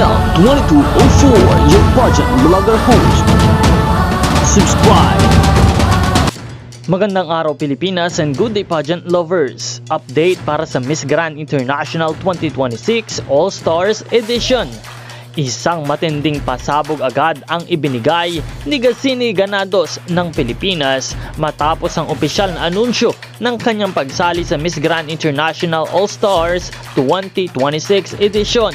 Nel 2204, your pageant vlogger host. Subscribe. Magandang araw Pilipinas and good day pageant lovers. Update para sa Miss Grand International 2026 All-Stars Edition. Isang matinding pasabog agad ang ibinigay ni Gassini Ganados ng Pilipinas matapos ang opisyal na anunsyo ng kanyang pagsali sa Miss Grand International All-Stars 2026 Edition.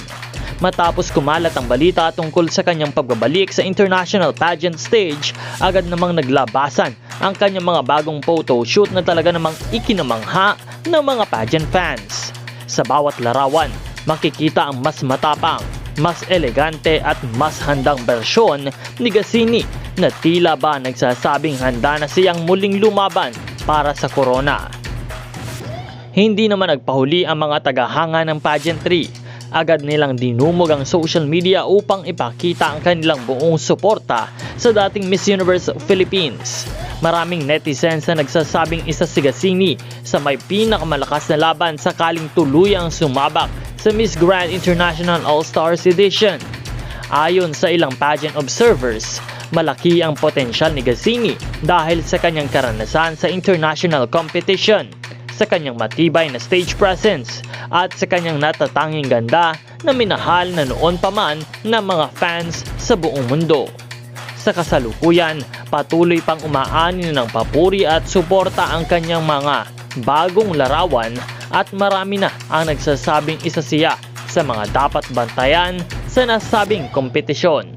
Matapos kumalat ang balita tungkol sa kanyang pagbabalik sa international pageant stage, agad namang naglabasan ang kanyang mga bagong photoshoot na talaga namang ikinamangha ng mga pageant fans. Sa bawat larawan, makikita ang mas matapang, mas elegante at mas handang bersyon ni Gassini na tila ba nagsasabing handa na siyang muling lumaban para sa corona. Hindi naman nagpahuli ang mga tagahanga ng pageantry. Agad nilang dinumog ang social media upang ipakita ang kanilang buong suporta sa dating Miss Universe Philippines. Maraming netizens na nagsasabing isa si Gassini sa may pinakamalakas na laban sakaling tuluyang sumabak sa Miss Grand International All-Stars Edition. Ayon sa ilang pageant observers, malaki ang potensyal ni Gassini dahil sa kanyang karanasan sa international competition, sa kanyang matibay na stage presence at sa kanyang natatanging ganda na minahal na noon pa man ng mga fans sa buong mundo. Sa kasalukuyan, patuloy pang umaani ng papuri at suporta ang kanyang mga bagong larawan at marami na ang nagsasabing isa siya sa mga dapat bantayan sa nasabing kompetisyon.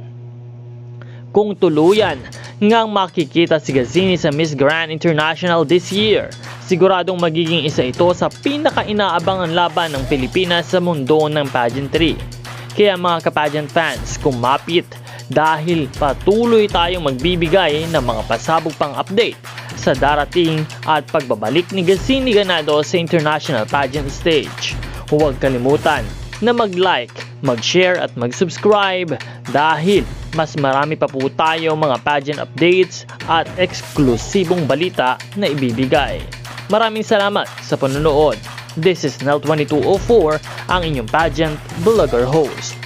Kung tuluyan ngang makikita si Gassini sa Miss Grand International this year, siguradong magiging isa ito sa pinaka-inaabangan laban ng Pilipinas sa mundo ng pageantry. Kaya mga ka-pageant fans, kumapit dahil patuloy tayong magbibigay ng mga pasabog pang update sa darating at pagbabalik ni Gassini Ganados sa international pageant stage. Huwag kalimutan na mag-like, mag-share at mag-subscribe dahil mas marami pa po tayo mga pageant updates at eksklusibong balita na ibibigay. Maraming salamat sa panonood. This is Nel 2204, ang inyong pageant vlogger host.